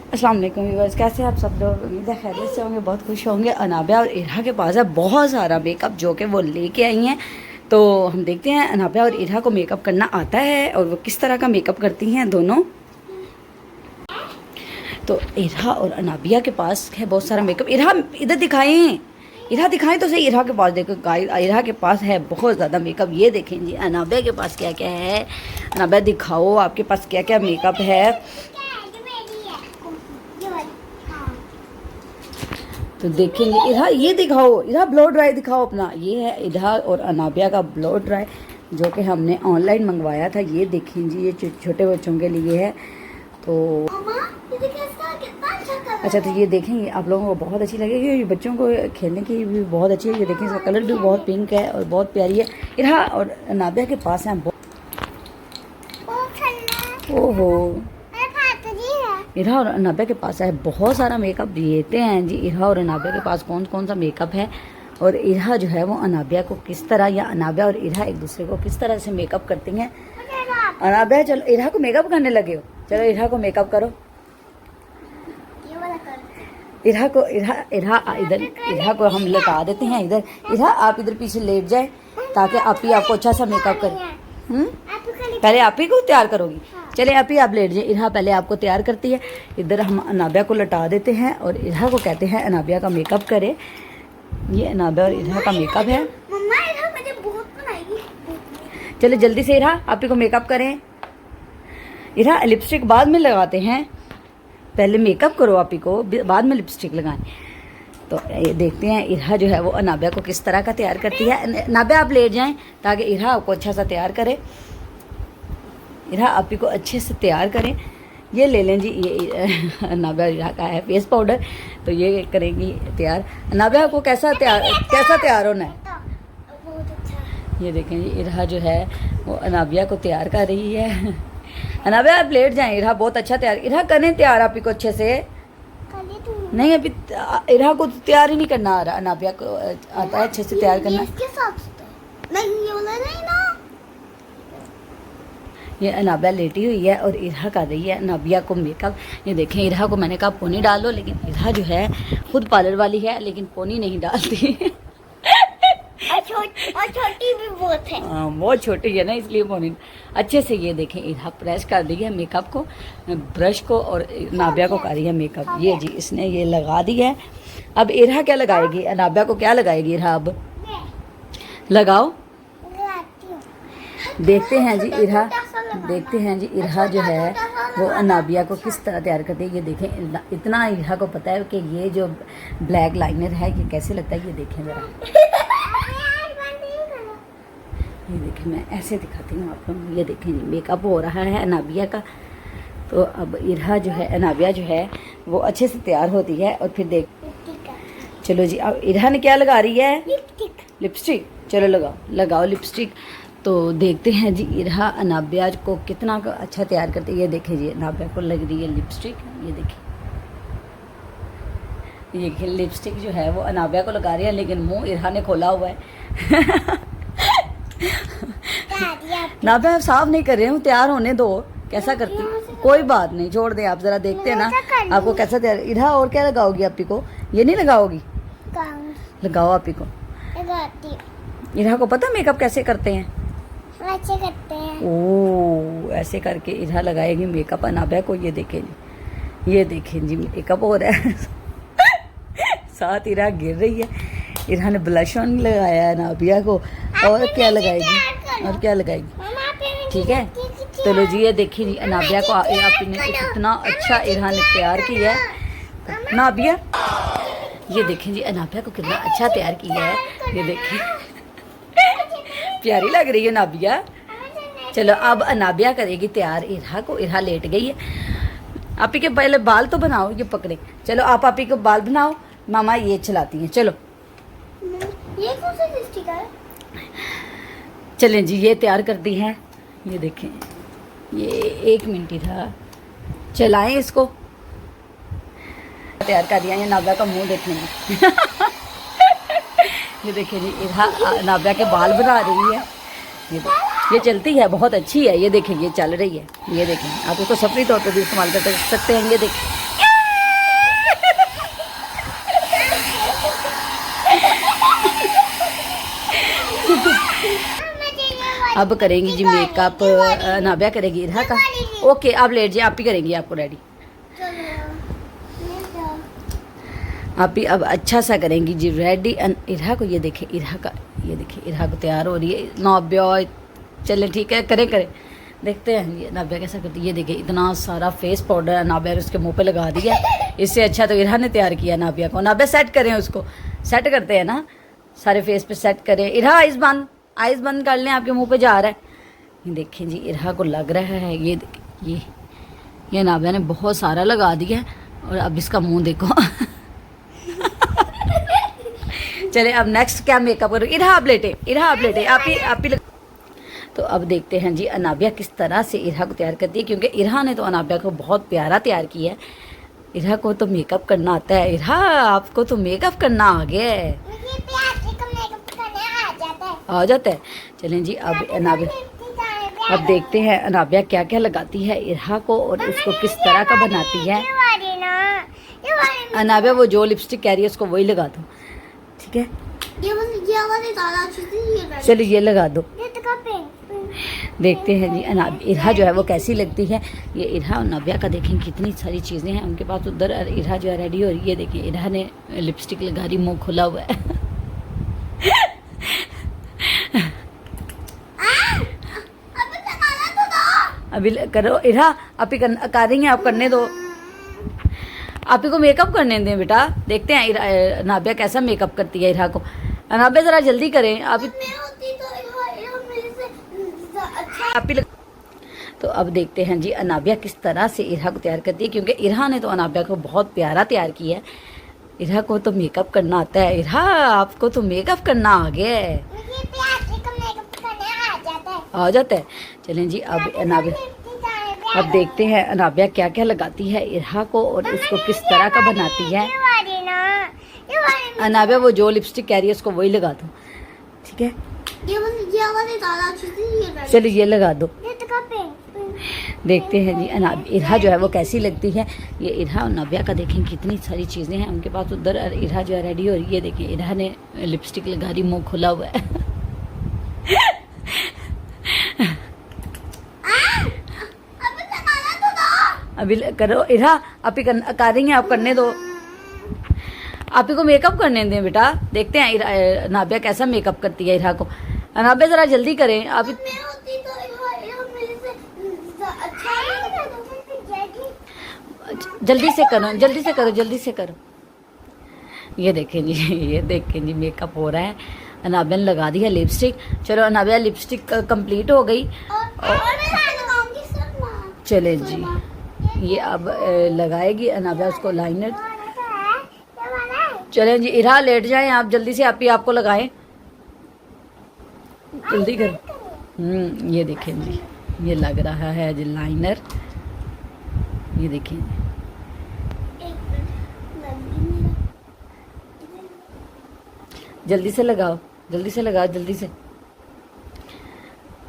अस्सलाम वालेकुम व्यूअर्स, कैसे आप सब लोग? उम्मीद है खैरियत से होंगे, बहुत खुश होंगे। अनाबिया और इरहा के पास है बहुत सारा मेकअप जो कि वो लेके आई हैं। तो हम देखते हैं अनाबिया और इरहा को मेकअप करना आता है और वो किस तरह का मेकअप करती हैं दोनों। तो इरहा और अनाबिया के पास है बहुत सारा मेकअप। इरहा इधर दिखाएं, इरहा दिखाएं तो सही। इरहा के पास देखो गाइस, इरहा के पास है बहुत ज़्यादा मेकअप। ये देखें जी अनाबिया के पास क्या क्या है। अनाबिया दिखाओ आपके पास क्या क्या मेकअप है। तो देखेंगे। इरहा ये दिखाओ, इरहा ब्लो ड्राई दिखाओ अपना। ये है इरहा और अनाबिया का ब्लो ड्राई जो कि हमने ऑनलाइन मंगवाया था। ये देखें जी, ये छोटे बच्चों के लिए है। तो अच्छा, तो ये देखें, ये आप लोगों को बहुत अच्छी लगेगी। ये बच्चों को खेलने की भी बहुत अच्छी है। ये देखें, इसका कलर भी बहुत पिंक है और बहुत प्यारी है। इरहा और अनाबिया के पास है ओहो, इरहा और अनाबिया के पास है बहुत सारा मेकअप। देते हैं जी इरहा और अनाबिया के पास कौन कौन सा मेकअप है। और इरहा जो है वो अनाबिया को किस तरह, या अनाबिया और इरहा एक दूसरे को किस तरह से मेकअप करती हैं। अनाबिया चलो इरहा को मेकअप करने लगे हो, चलो इरहा को मेकअप करो। इरहा को इधर इरहा को हम लटा देते हैं इधर। इरहा आप इधर पीछे लेट जाए ताकि आप ही आपको अच्छा सा मेकअप करे। पहले आप ही को तैयार करोगी। चले आप ही आप लेट जाए। इरहा पहले आपको तैयार करती है। इधर हम अनाबिया को लटा देते हैं और इरहा को कहते हैं अनाबिया का मेकअप करे। ये अनाबिया और इरहा का मेकअप है। चले जल्दी से इरहा आप ही को मेकअप करें। इरहा लिपस्टिक बाद में लगाते हैं, पहले मेकअप करो आप ही को, बाद में लिपस्टिक लगाएं। तो ये देखते हैं इरहा जो है वो अनाबिया को किस तरह का तैयार करती है। अनाबिया आप लेट जाएं ताकि इरहा आपको अच्छा सा तैयार करे। इरहा आप ही को अच्छे से तैयार करें। ये ले लें जी, ये अनाबिया इरहा का है फेस पाउडर। तो ये करेंगी तैयार। अनाबिया को कैसा तैयार होना है। ये देखें जी इरहा जो है वो अनाबिया को तैयार कर रही है। अनाबिया आप लेट जाएं, इरहा बहुत अच्छा तैयार। इरहा करें तैयार आप ही को अच्छे से। नहीं अभी इरहा को तैयार ही नहीं करना आ रहा। अनाबिया को आता है अच्छे से तैयार करना। ये अनाबिया लेटी हुई है और इरहा कर रही है अनाबिया को मेकअप। ये देखें इरहा को मैंने कहा पोनी डालो, लेकिन इरहा जो है खुद पार्लर वाली है लेकिन पोनी नहीं डालती। और छोटी भी बहुत है। हाँ बहुत छोटी है ना, इसलिए पोनी। अच्छे से ये देखें इरहा प्रेस कर दी है मेकअप को, ब्रश को, और अनाबिया को कर रही है मेकअप। ये जी इसने ये लगा दी है। अब इरहा क्या लगाएगी, अनाबिया को क्या लगाएगी इरहा। अब लगाओ, देखते हैं जी इरहा, देखते हैं जी इरहा जो है वो अनाबिया को किस तरह तैयार करती है। ये देखें, इतना इरहा को पता है कि ये जो ब्लैक लाइनर है ये कैसे लगता है। ये देखें ज़रा, ये देखें, मैं ऐसे दिखाती हूँ आप लोगों को। ये देखें जी मेकअप हो रहा है अनाबिया का। तो अब इरहा जो है, अनाबिया जो है वो अच्छे से तैयार होती है। और फिर देख, चलो जी अब इरहा ने क्या लगा रही है, लिपस्टिक। चलो लगाओ लिपस्टिक। तो देखते हैं जी इरहा अनाबिया को कितना अच्छा तैयार करती है। ये देखें जी अनाबिया को लग रही है लिपस्टिक। ये देखिए लिपस्टिक जो है वो अनाबिया को लगा रही है, लेकिन मुंह इरहा ने खोला हुआ है। अनाबिया आप साफ नहीं कर रहे हूँ, तैयार होने दो। कैसा करती, कोई बात नहीं, छोड़ दे आप। जरा देखते हैं ना आपको कैसा तैयार। इरहा और क्या लगाओगी आप ही को, ये नहीं लगाओगी, लगाओ आप ही को। इरहा को पता मेकअप कैसे करते हैं, ऐसे करते हैं। ओह ऐसे करके इरहा लगाएगी मेकअप अनाबिया को। ये देखें जी, ये देखें जी मेकअप हो रहा है। साथ इरहा गिर रही है। इरहा ने ब्लश ऑन लगाया है अनाबिया को। और क्या लगाएगी, और क्या लगाएगी, ठीक है। चलो जी ये देखिए जी अनाबिया को आपने इतना अच्छा इरहा ने तैयार किया है। अनाबिया, ये देखें जी अनाबिया को कितना अच्छा तैयार किया है। ये देखिए प्यारी लग रही है अनाबिया। चलो अब अनाबिया करेगी तैयार इरहा को। इरहा लेट गई है। आप ही के पहले बाल तो बनाओ, ये पकड़े। चलो आप ही को बाल बनाओ, मामा ये चलाती हैं। चलो ये कौन सा लिपस्टिक है। चलें जी ये तैयार कर दी है। ये देखें, ये 1 मिनट ही था, चलाएं इसको। तैयार कर दिया। ये अनाबिया का मुंह देखने में। ये देखिए जी इरहा अनाबिया के बाल बना रही है। ये ये चलती है, बहुत अच्छी है। ये देखें, ये चल रही है। ये देखें, आप इसको सफरी तौर पर भी इस्तेमाल कर सकते हैं। ये देखें, अब करेंगी जी मेकअप, नाबिया करेगी इरहा का। ओके, आप लेट जाइए, आप ही करेंगी, आपको रेडी आप ही अब अच्छा सा करेंगी जी रेडी इरहा को। ये देखें इरहा का, ये देखिए इरहा को तैयार हो रही है। नाबिया चले ठीक है, करें देखते हैं ये नाबिया कैसा करती है। ये देखिए इतना सारा फेस पाउडर नाबिया ने उसके मुंह पे लगा दिया। इससे अच्छा तो इरहा ने तैयार किया नाबिया को। नाबिया सेट करें उसको, सेट करते हैं ना, सारे फेस पे सेट करें। इरहा आइज़ बंद कर लें, आपके मुंह पे जा रहा है। ये देखें जी इरहा को लग रहा है। ये नाबिया ने बहुत सारा लगा दिया और अब इसका मुंह देखो। चले अब नेक्स्ट क्या मेकअप करो। इरहा आप लेटे आप ही तो अब देखते हैं जी अनाबिया किस तरह से इरहा को तैयार करती है, क्योंकि इरहा ने तो अनाबिया को बहुत प्यारा तैयार किया है। इरहा को तो मेकअप करना आता है। इरहा आपको तो मेकअप करना आ गया है, आ जाता है। चलें जी अब अनाबिया, अब देखते हैं अनाबिया क्या क्या लगाती है इरहा को और उसको किस तरह का बनाती है। अनाबिया वो जो लिपस्टिक कह रही है उसको वही लगा दो, ठीक है। चलिए ये लगा दो। देखते हैं जी इरहा जो है वो कैसी लगती है। ये इरहा और नाबिया का देखें कितनी सारी चीज़ें हैं उनके पास। उधर इरहा जो है रेडी हो रही है। ये देखिए इरहा ने लिपस्टिक लगा रही, मुंह खुला हुआ है। अभी करो इरहा, आप ही कर रही हैं, आप करने दो। आप ही को मेकअप करने दें बेटा, देखते हैं नाबिया कैसा मेकअप करती है इरहा को। नाबिया ज़रा जल्दी करें आप ही तो अब देखते हैं जी अनाबिया किस तरह से इरहा को तैयार करती है, क्योंकि इरहा ने तो अनाबिया को बहुत प्यारा तैयार किया है। इरहा को तो मेकअप करना आता है। इरहा आपको तो मेकअप करना आ गया है, आ जाता है। चलें जी अब अनाबिया, अब देखते हैं अनाबिया क्या क्या लगाती है इरहा को और उसको किस तरह का बनाती है। अनाबिया वो जो लिपस्टिक कह रही है उसको वही लगा दो, ठीक है। चलिए ये लगा दो। देखते हैं जी इरहा जो है वो कैसी लगती है। ये इरहा और नाबिया का देखें कितनी सारी चीज़ें हैं उनके पास। उधर इरहा जो है रेडी हो रही है। देखिए इरहा ने लिपस्टिक लगा रही, मुंह खुला हुआ है। अभी करो इरहा, आप ही कर रही हैं, आप करने दो। आप ही को मेकअप करने दें बेटा, देखते हैं नाबिया कैसा मेकअप करती है इरहा को। नाबिया ज़रा जल्दी करें आप। जल्दी से करो। ये देखें जी मेकअप हो रहा है। अनाबिया ने लगा दी है लिपस्टिक। चलो अनाबिया लिपस्टिक कंप्लीट हो गई। चले जी ये अब लगाएगी अनाबिया उसको लाइनर। चलें जी इरहा लेट जाएं आप, जल्दी से आप ही आपको लगाएं, जल्दी करें। ये देखें जी ये लग रहा है जी लाइनर। ये देखें जल्दी से लगाओ।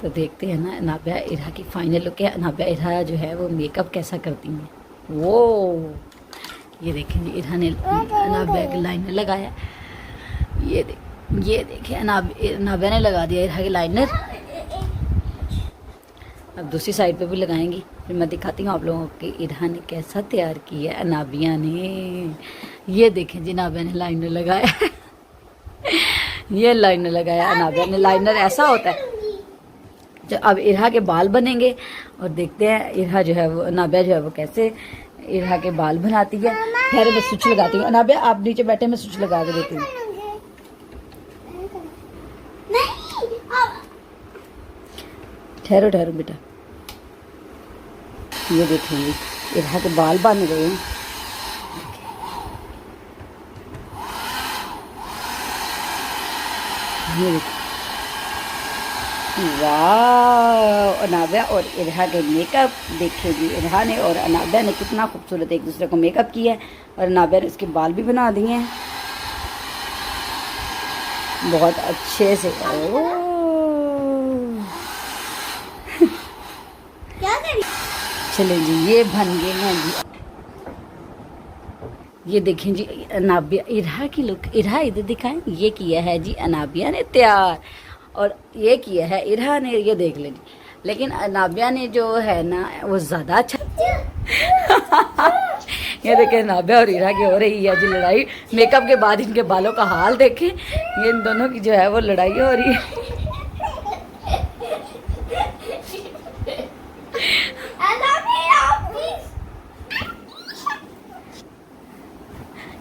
तो देखते हैं ना अनाबिया इरहा की फाइनल लुक है। अनाबिया इरहा जो है वो मेकअप कैसा करती हैं वो। ये देखें जी इरहा ने अनाबिया के लाइनर लगाया। ये देखें अनाबिया ने लगा दिया इरहा के लाइनर। अब दूसरी साइड पे भी लगाएंगी, फिर मैं दिखाती हूँ आप लोगों को कि इरहा ने कैसा तैयार किया है अनाबिया ने। ये देखें जी अनाबिया ने लाइनर लगाया। ये लाइनर लगाया अनाबिया ने। लाइनर ऐसा होता है। अब इरहा के बाल बनेंगे और देखते हैं इरहा जो है वो अनाबिया जो है वो कैसे इरहा के बाल बनाती है। ठहरो मैं स्विच लगाती हूँ। अनाबिया आप नीचे बैठे, मैं स्विच लगा के देती हूँ। ठहरो बेटा। ये देखेंगे इरहा के बाल बन गए हैं। ये देखिए वाह, अनाबिया और इरहा के मेकअप देखिए जी। इरहा ने और अनाबिया ने कितना खूबसूरत एक दूसरे को मेकअप किया है और अनाबिया ने इसके बाल भी बना दिए हैं बहुत अच्छे से। चलें जी, ये बन गए हैं जी। ये देखें जी अनाबिया, इरहा की लुक, इरहा इधर दिखाएं। ये किया है जी अनाबिया ने तैयार, और ये किया है इरहा ने, ये देख लें जी। लेकिन अनाबिया ने जो है ना वो ज़्यादा अच्छा ये देखें अनाबिया और इरहा की हो रही है जी लड़ाई। मेकअप के बाद इनके बालों का हाल देखें, ये इन दोनों की जो है वो लड़ाई हो रही है।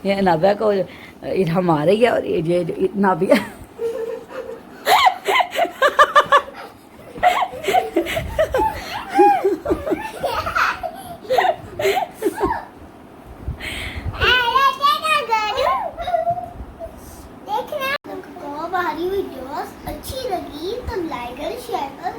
ये अनाबिया को इरहा मार रही है, और ये अनाबिया हमारी वीडियोस अच्छी लगी तो लाइक और शेयर और